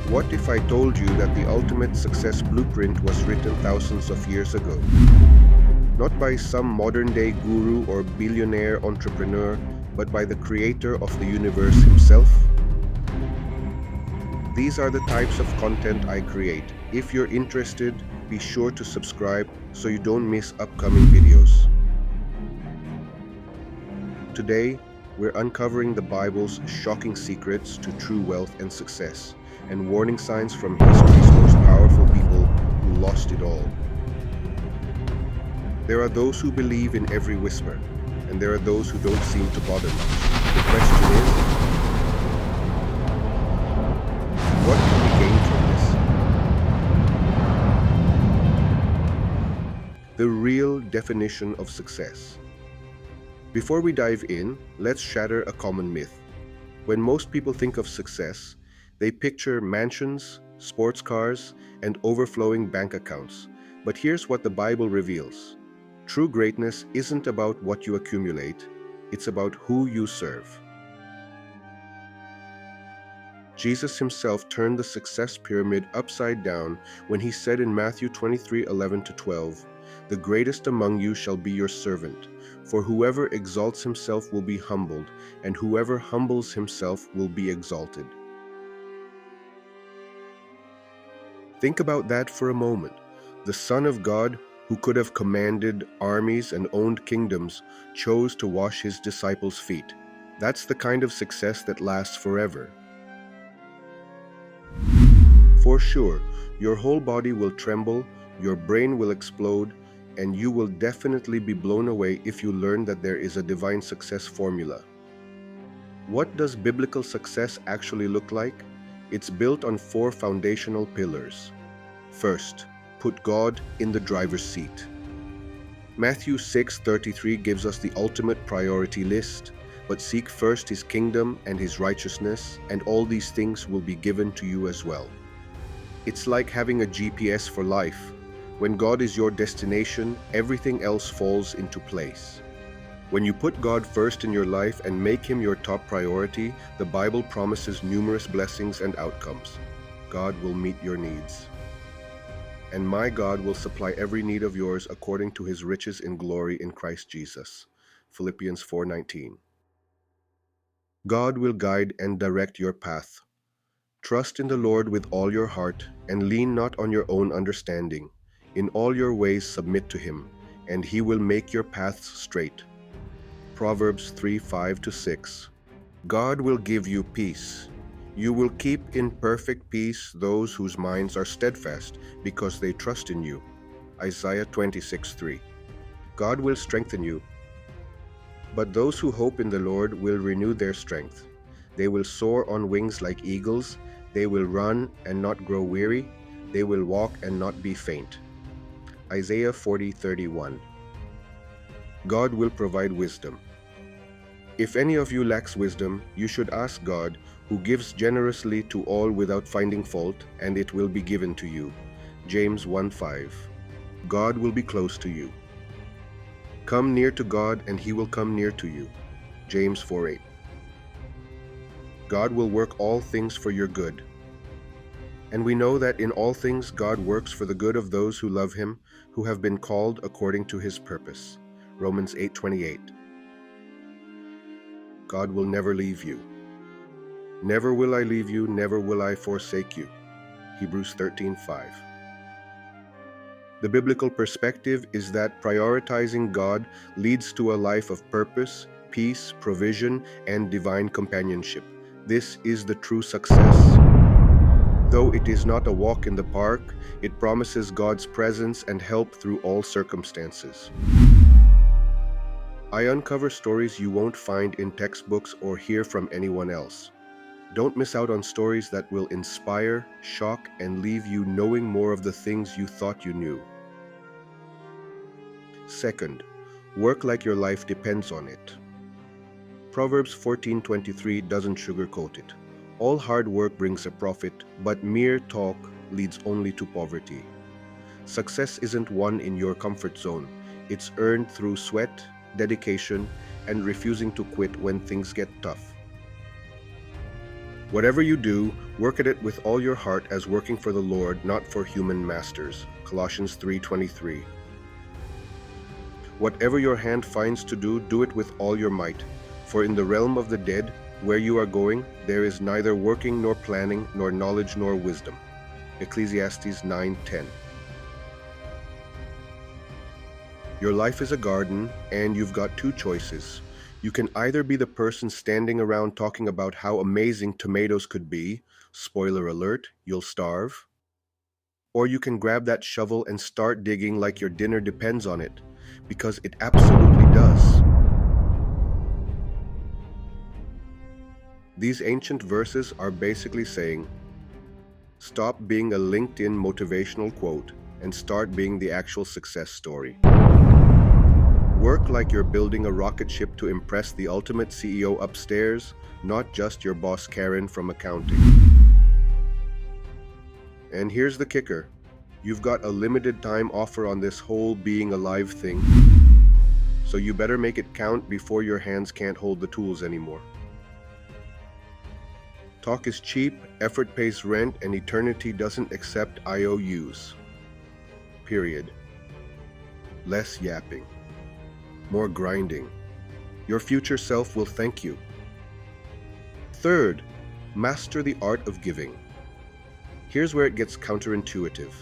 What if I told you that the ultimate success blueprint was written thousands of years ago? Not by some modern-day guru or billionaire entrepreneur, but by the creator of the universe himself? These are the types of content I create. If you're interested, be sure to subscribe so you don't miss upcoming videos. Today, we're uncovering the Bible's shocking secrets to true wealth and success, and warning signs from history's most powerful people who lost it all. There are those who believe in every whisper, and there are those who don't seem to bother much. The question is, what can we gain from this? The real definition of success. Before we dive in, let's shatter a common myth. When most people think of success, they picture mansions, sports cars, and overflowing bank accounts. But here's what the Bible reveals. True greatness isn't about what you accumulate, it's about who you serve. Jesus himself turned the success pyramid upside down when he said in Matthew 23:11-12, "The greatest among you shall be your servant, for whoever exalts himself will be humbled, and whoever humbles himself will be exalted." Think about that for a moment. The Son of God, who could have commanded armies and owned kingdoms, chose to wash his disciples' feet. That's the kind of success that lasts forever. For sure, your whole body will tremble, your brain will explode, and you will definitely be blown away if you learn that there is a divine success formula. What does biblical success actually look like? It's built on 4 foundational pillars. First, put God in the driver's seat. Matthew 6:33 gives us the ultimate priority list. But seek first his kingdom and his righteousness, and all these things will be given to you as well. It's like having a GPS for life. When God is your destination, everything else falls into place. When you put God first in your life and make him your top priority, the Bible promises numerous blessings and outcomes. God will meet your needs. And my God will supply every need of yours according to his riches in glory in Christ Jesus. Philippians 4:19. God will guide and direct your path. Trust in the Lord with all your heart, and lean not on your own understanding. In all your ways submit to him, and he will make your paths straight. Proverbs 3:5-6. God will give you peace. You will keep in perfect peace those whose minds are steadfast, because they trust in you. Isaiah 26:3. God will strengthen you. But those who hope in the Lord will renew their strength. They will soar on wings like eagles. They will run and not grow weary. They will walk and not be faint. Isaiah 40:31. God will provide wisdom. If any of you lacks wisdom, you should ask God, who gives generously to all without finding fault, and it will be given to you. James 1:5. God will be close to you. Come near to God, and he will come near to you. James 4:8. God will work all things for your good. And we know that in all things God works for the good of those who love him, who have been called according to his purpose. Romans 8:28. God will never leave you. Never will I leave you, never will I forsake you. Hebrews 13:5. The biblical perspective is that prioritizing God leads to a life of purpose, peace, provision, and divine companionship. This is the true success. Though it is not a walk in the park, it promises God's presence and help through all circumstances. I uncover stories you won't find in textbooks or hear from anyone else. Don't miss out on stories that will inspire, shock, and leave you knowing more of the things you thought you knew. Second, work like your life depends on it. Proverbs 14:23 doesn't sugarcoat it. All hard work brings a profit, but mere talk leads only to poverty. Success isn't won in your comfort zone. It's earned through sweat, dedication, and refusing to quit when things get tough. Whatever you do, work at it with all your heart as working for the Lord, not for human masters. Colossians 3:23. Whatever your hand finds to do, do it with all your might. For in the realm of the dead, where you are going, there is neither working nor planning, nor knowledge nor wisdom. Ecclesiastes 9:10. Your life is a garden, and you've got two choices. You can either be the person standing around talking about how amazing tomatoes could be, spoiler alert, you'll starve. Or you can grab that shovel and start digging like your dinner depends on it, because it absolutely does. These ancient verses are basically saying, stop being a LinkedIn motivational quote and start being the actual success story. Work like you're building a rocket ship to impress the ultimate CEO upstairs, not just your boss Karen from accounting. And here's the kicker. You've got a limited time offer on this whole being alive thing, so you better make it count before your hands can't hold the tools anymore. Talk is cheap, effort pays rent, and eternity doesn't accept IOUs. Period. Less yapping. More grinding. Your future self will thank you. Third, master the art of giving. Here's where it gets counterintuitive.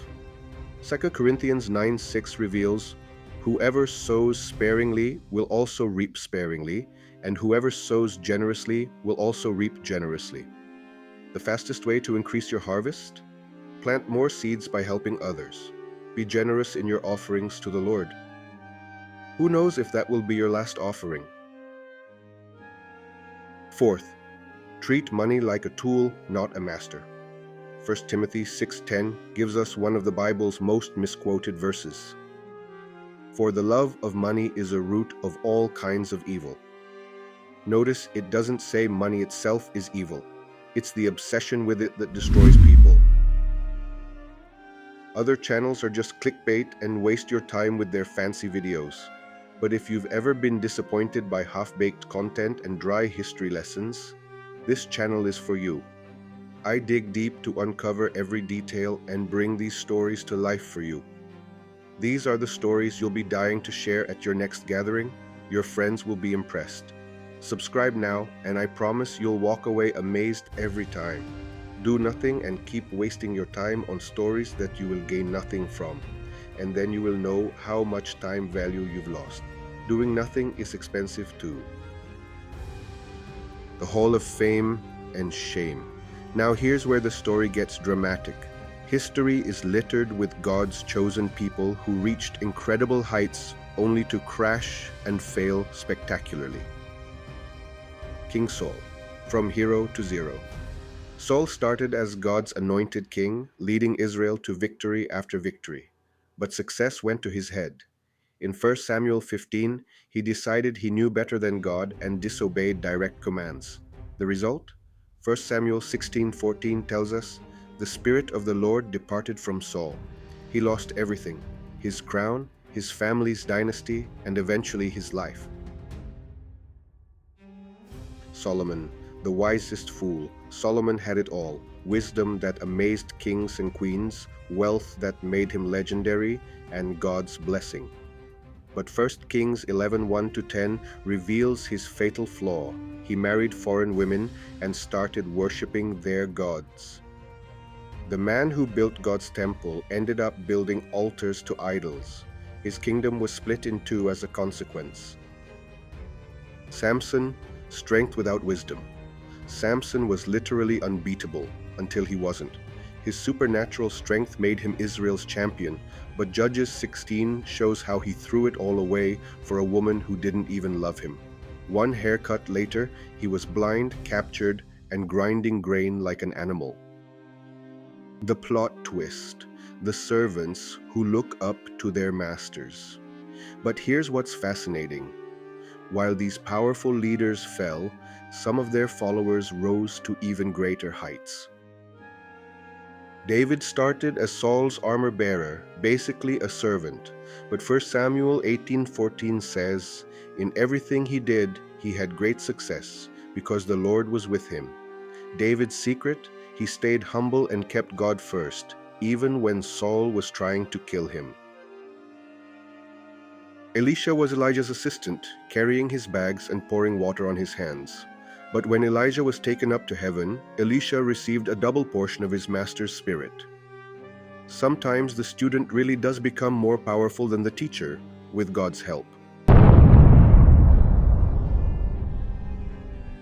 2 Corinthians 9:6 reveals, whoever sows sparingly will also reap sparingly, and whoever sows generously will also reap generously. The fastest way to increase your harvest? Plant more seeds by helping others. Be generous in your offerings to the Lord. Who knows if that will be your last offering? Fourth, treat money like a tool, not a master. 1 Timothy 6:10 gives us one of the Bible's most misquoted verses. For the love of money is a root of all kinds of evil. Notice it doesn't say money itself is evil. It's the obsession with it that destroys people. Other channels are just clickbait and waste your time with their fancy videos. But if you've ever been disappointed by half-baked content and dry history lessons, this channel is for you. I dig deep to uncover every detail and bring these stories to life for you. These are the stories you'll be dying to share at your next gathering. Your friends will be impressed. Subscribe now, and I promise you'll walk away amazed every time. Do nothing and keep wasting your time on stories that you will gain nothing from, and then you will know how much time value you've lost. Doing nothing is expensive too. The Hall of Fame and Shame. Now here's where the story gets dramatic. History is littered with God's chosen people who reached incredible heights only to crash and fail spectacularly. King Saul, from hero to zero. Saul started as God's anointed king, leading Israel to victory after victory. But success went to his head. In 1 Samuel 15, he decided he knew better than God and disobeyed direct commands. The result? 1 Samuel 16:14 tells us, the Spirit of the Lord departed from Saul. He lost everything, his crown, his family's dynasty, and eventually his life. Solomon, the wisest fool. Solomon had it all. Wisdom that amazed kings and queens, wealth that made him legendary, and God's blessing. But 1 Kings 11:1-10 reveals his fatal flaw. He married foreign women and started worshiping their gods. The man who built God's temple ended up building altars to idols. His kingdom was split in two as a consequence. Samson, strength without wisdom. Samson was literally unbeatable until he wasn't. His supernatural strength made him Israel's champion, but Judges 16 shows how he threw it all away for a woman who didn't even love him. One haircut later, he was blind, captured, and grinding grain like an animal. The plot twist: the servants who look up to their masters. But here's what's fascinating. While these powerful leaders fell, some of their followers rose to even greater heights. David started as Saul's armor-bearer, basically a servant, but 1 Samuel 18:14 says, "In everything he did, he had great success, because the Lord was with him." David's secret? He stayed humble and kept God first, even when Saul was trying to kill him. Elisha was Elijah's assistant, carrying his bags and pouring water on his hands. But when Elijah was taken up to heaven, Elisha received a double portion of his master's spirit. Sometimes the student really does become more powerful than the teacher, with God's help.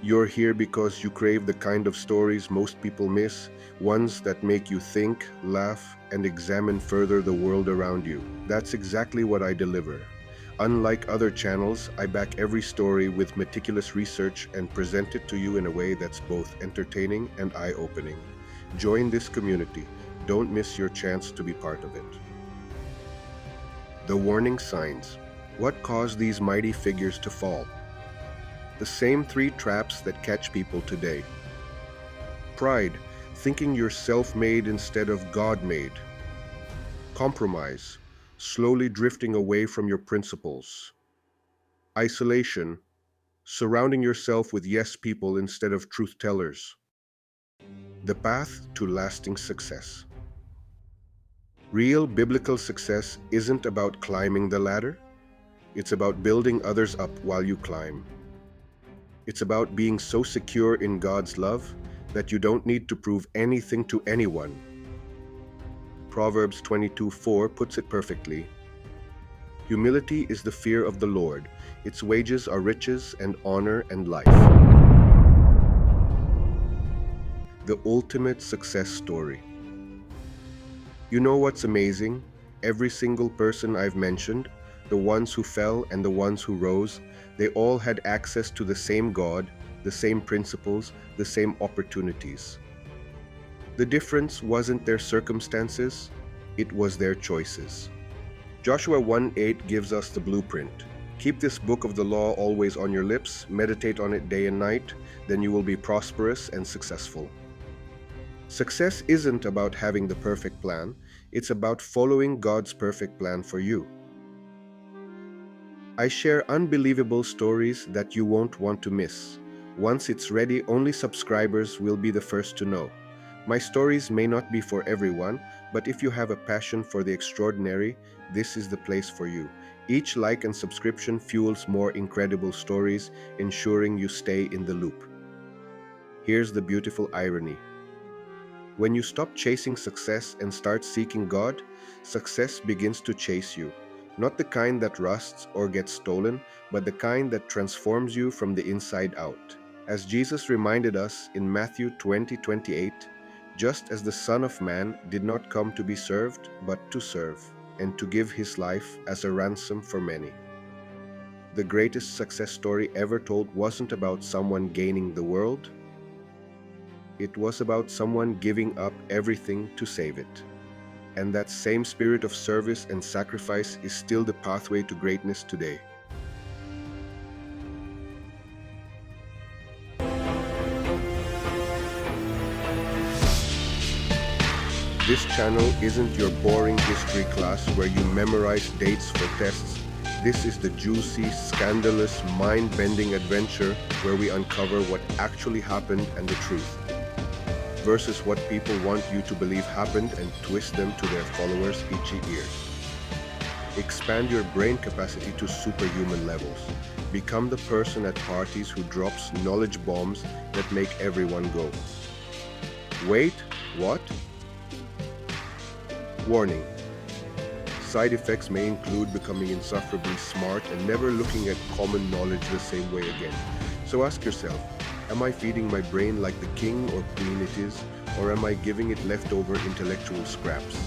You're here because you crave the kind of stories most people miss, ones that make you think, laugh, and examine further the world around you. That's exactly what I deliver. Unlike other channels, I back every story with meticulous research and present it to you in a way that's both entertaining and eye-opening. Join this community. Don't miss your chance to be part of it. The warning signs. What caused these mighty figures to fall? The same three traps that catch people today. Pride, thinking you're self-made instead of God-made. Compromise, slowly drifting away from your principles. Isolation, surrounding yourself with yes people instead of truth tellers. The path to lasting success. Real biblical success isn't about climbing the ladder. It's about building others up while you climb. It's about being so secure in God's love that you don't need to prove anything to anyone. Proverbs 22:4 puts it perfectly. Humility is the fear of the Lord. Its wages are riches and honor and life. The ultimate success story. You know what's amazing? Every single person I've mentioned, the ones who fell and the ones who rose, they all had access to the same God, the same principles, the same opportunities. The difference wasn't their circumstances, it was their choices. Joshua 1:8 gives us the blueprint. Keep this book of the law always on your lips, meditate on it day and night, then you will be prosperous and successful. Success isn't about having the perfect plan, it's about following God's perfect plan for you. I share unbelievable stories that you won't want to miss. Once it's ready, only subscribers will be the first to know. My stories may not be for everyone, but if you have a passion for the extraordinary, this is the place for you. Each like and subscription fuels more incredible stories, ensuring you stay in the loop. Here's the beautiful irony. When you stop chasing success and start seeking God, success begins to chase you. Not the kind that rusts or gets stolen, but the kind that transforms you from the inside out. As Jesus reminded us in Matthew 20:28, just as the Son of Man did not come to be served, but to serve, and to give his life as a ransom for many. The greatest success story ever told wasn't about someone gaining the world. It was about someone giving up everything to save it. And that same spirit of service and sacrifice is still the pathway to greatness today. This channel isn't your boring history class where you memorize dates for tests. This is the juicy, scandalous, mind-bending adventure where we uncover what actually happened and the truth, versus what people want you to believe happened and twist them to their followers' itchy ears. Expand your brain capacity to superhuman levels. Become the person at parties who drops knowledge bombs that make everyone go, "Wait, what?" Warning. Side effects may include becoming insufferably smart and never looking at common knowledge the same way again. So ask yourself, am I feeding my brain like the king or queen it is, or am I giving it leftover intellectual scraps?